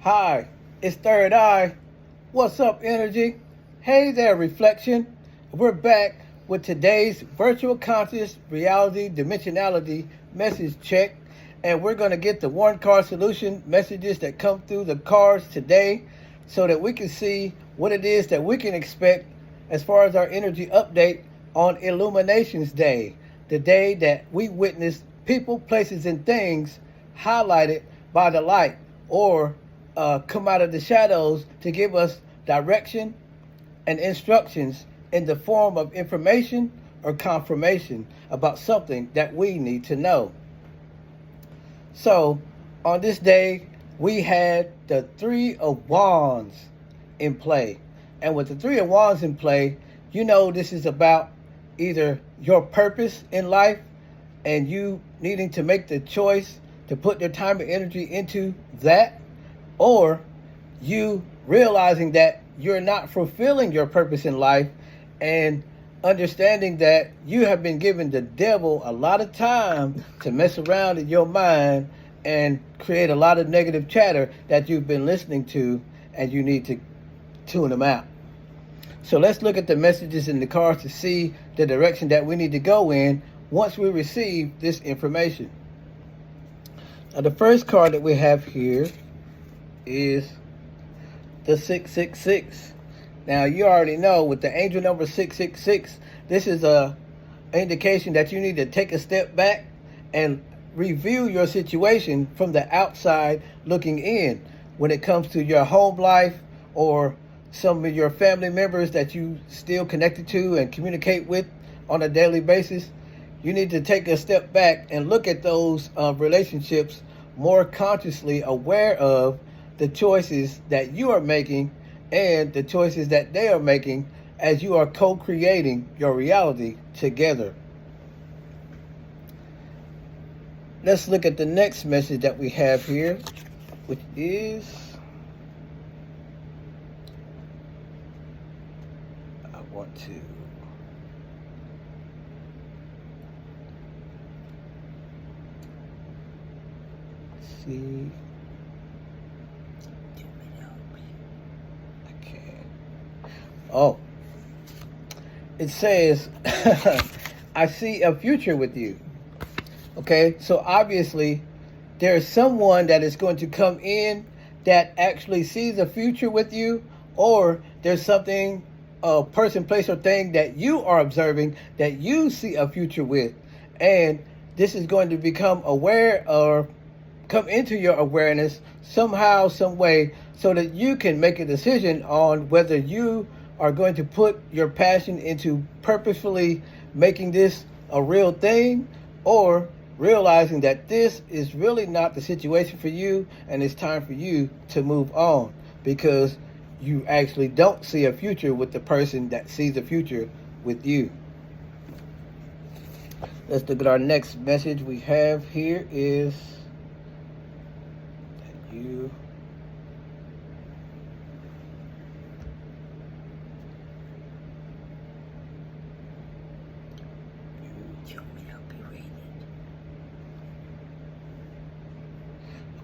Hi, it's Third Eye. What's up, energy? Hey there, reflection. We're back with today's virtual conscious reality dimensionality message check, and we're going to get the one card solution messages that come through the cards today so that we can see what it is that we can expect as far as our energy update on Illuminations Day, the day that we witness people, places, and things highlighted by the light, or come out of the shadows to give us direction and instructions in the form of information or confirmation about something that we need to know. So, on this day, we had the Three of Wands in play. And with the Three of Wands in play, you know this is about either your purpose in life and you needing to make the choice to put your time and energy into that, or you realizing that you're not fulfilling your purpose in life and understanding that you have been giving the devil a lot of time to mess around in your mind and create a lot of negative chatter that you've been listening to, and you need to tune them out. So let's look at the messages in the cards to see the direction that we need to go in once we receive this information. Now, the first card that we have here is the 666. Now, you already know with the angel number 666, this is a indication that you need to take a step back and review your situation from the outside looking in when it comes to your home life or some of your family members that you still connected to and communicate with on a daily basis. You need to take a step back and look at those relationships more consciously aware of the choices that you are making and the choices that they are making as you are co-creating your reality together. Let's look at the next message that we have here, which is, I want to see. Oh, it says, I see a future with you. Okay, so obviously there's someone that is going to come in that actually sees a future with you, or there's something, a person, place, or thing that you are observing that you see a future with. And this is going to become aware or come into your awareness somehow, some way, so that you can make a decision on whether you are going to put your passion into purposefully making this a real thing, or realizing that this is really not the situation for you and it's time for you to move on because you actually don't see a future with the person that sees a future with you. Let's look at our next message we have here is that you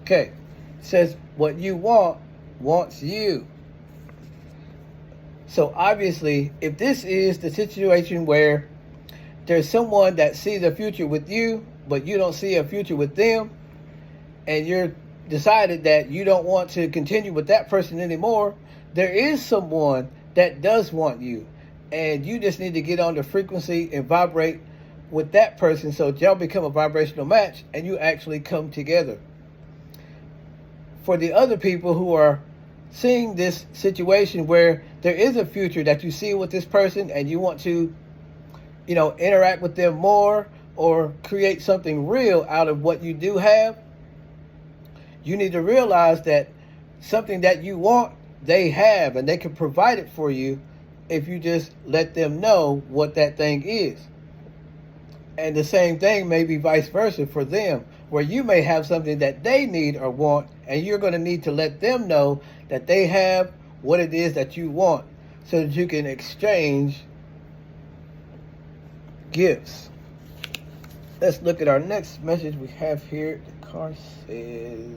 Okay, it says what you want wants you. So obviously, if this is the situation where there's someone that sees a future with you, but you don't see a future with them, and you're decided that you don't want to continue with that person anymore, there is someone that does want you. And you just need to get on the frequency and vibrate with that person so y'all become a vibrational match and you actually come together. For the other people who are seeing this situation where there is a future that you see with this person and you want to, interact with them more or create something real out of what you do have, you need to realize that something that you want, they have, and they can provide it for you if you just let them know what that thing is. And the same thing may be vice versa for them, where you may have something that they need or want, and you're going to need to let them know that they have what it is that you want so that you can exchange gifts. Let's look at our next message we have here. The card says,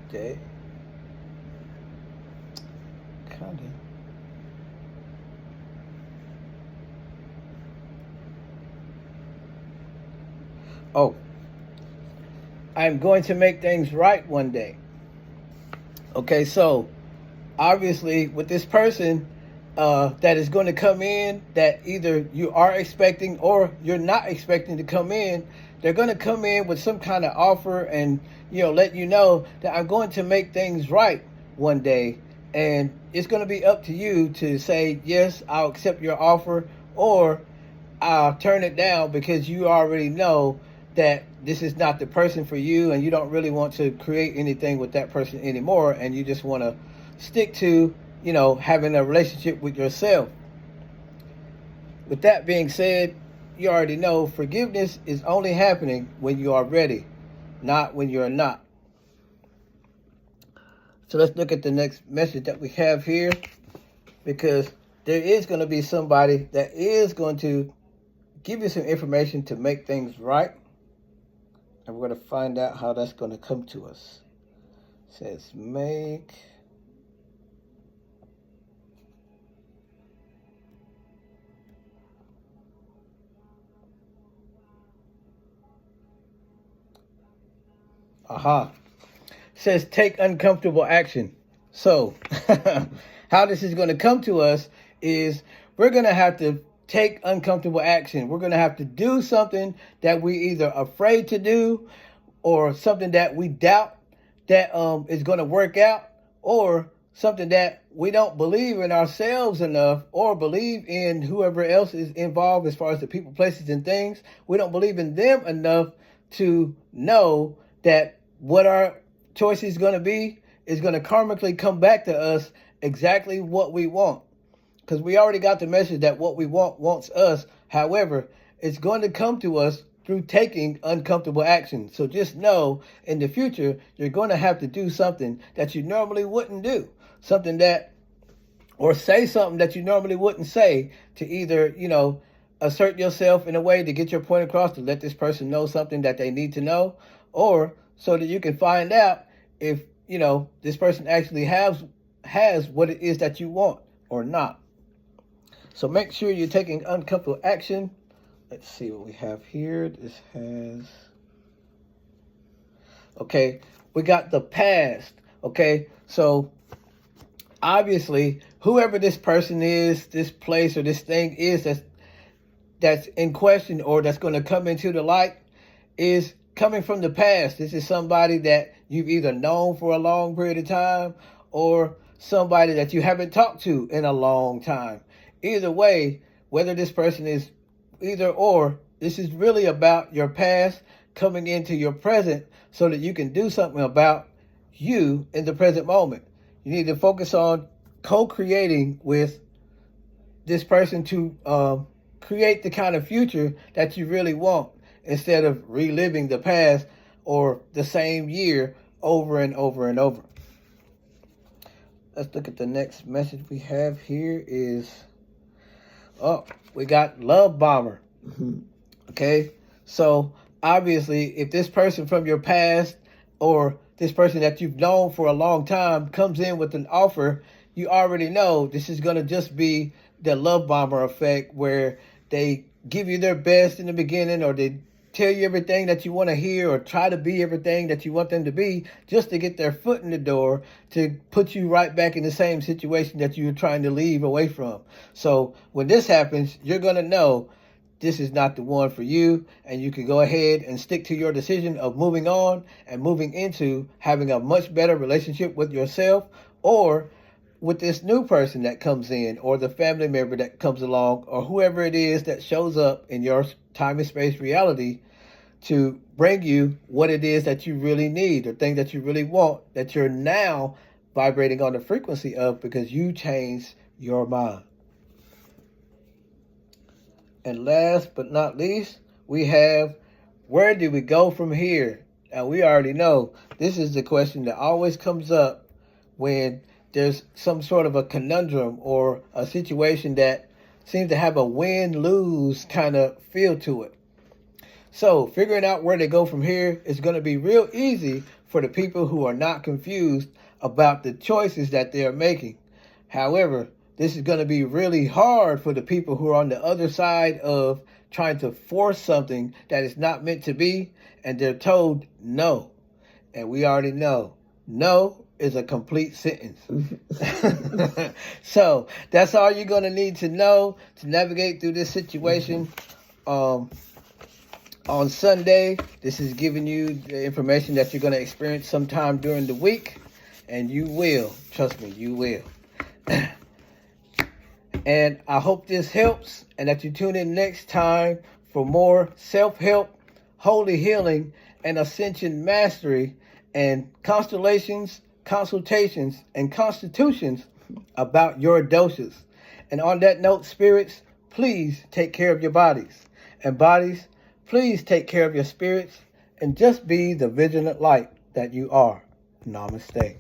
Okay. Kind of. Oh, I'm going to make things right one day. Okay, so obviously with this person that is going to come in, that either you are expecting or you're not expecting to come in, they're going to come in with some kind of offer and, you know, let you know that I'm going to make things right one day. And it's going to be up to you to say, yes, I'll accept your offer, or I'll turn it down, because you already know that this is not the person for you and you don't really want to create anything with that person anymore, and you just want to stick to, you know, having a relationship with yourself. With that being said, you already know forgiveness is only happening when you are ready, not when you're not. So let's look at the next message that we have here, because there is going to be somebody that is going to give you some information to make things right. And we're going to find out how that's going to come to us. It says make It says take uncomfortable action. So how this is going to come to us is we're going to have to take uncomfortable action. We're going to have to do something that we either afraid to do, or something that we doubt that is going to work out, or something that we don't believe in ourselves enough, or believe in whoever else is involved as far as the people, places, and things. We don't believe in them enough to know that what our choice is going to be is going to karmically come back to us exactly what we want. Because we already got the message that what we want wants us. However, it's going to come to us through taking uncomfortable action. So just know in the future, you're going to have to do something that you normally wouldn't do. Something that, or say something that you normally wouldn't say, to either, you know, assert yourself in a way to get your point across, to let this person know something that they need to know, or so that you can find out if, you know, this person actually has what it is that you want or not. So make sure you're taking uncomfortable action. Let's see what we have here. This has, okay, we got the past. Okay, so obviously whoever this person is, this place or this thing is that's in question, or that's going to come into the light, is coming from the past. This is somebody that you've either known for a long period of time, or somebody that you haven't talked to in a long time. Either way, whether this person is either or, this is really about your past coming into your present so that you can do something about you in the present moment. You need to focus on co-creating with this person to create the kind of future that you really want, instead of reliving the past or the same year over and over and over. Let's look at the next message we have here is, we got love bomber. Okay, so obviously if this person from your past, or this person that you've known for a long time, comes in with an offer, you already know this is going to just be the love bomber effect, where they give you their best in the beginning, or they tell you everything that you want to hear, or try to be everything that you want them to be, just to get their foot in the door, to put you right back in the same situation that you were trying to leave away from. So when this happens, you're going to know this is not the one for you, and you can go ahead and stick to your decision of moving on and moving into having a much better relationship with yourself, or with this new person that comes in, or the family member that comes along, or whoever it is that shows up in your time and space reality to bring you what it is that you really need, or thing that you really want, that you're now vibrating on the frequency of, because you changed your mind. And last but not least, we have, where do we go from here? Now, we already know this is the question that always comes up when there's some sort of a conundrum, or a situation that seems to have a win-lose kind of feel to it. So figuring out where to go from here is going to be real easy for the people who are not confused about the choices that they are making. However, this is going to be really hard for the people who are on the other side of trying to force something that is not meant to be, and they're told no. And we already know, no is a complete sentence. So that's all you're going to need to know to navigate through this situation. On Sunday, this is giving you the information that you're going to experience sometime during the week, and you will. Trust me, you will. And I hope this helps, and that you tune in next time for more self-help, holy healing, and ascension mastery, and constellations, consultations, and constitutions about your doses. And on that note, spirits, please take care of your bodies. And bodies, please take care of your spirits, and just be the vigilant light that you are. Namaste.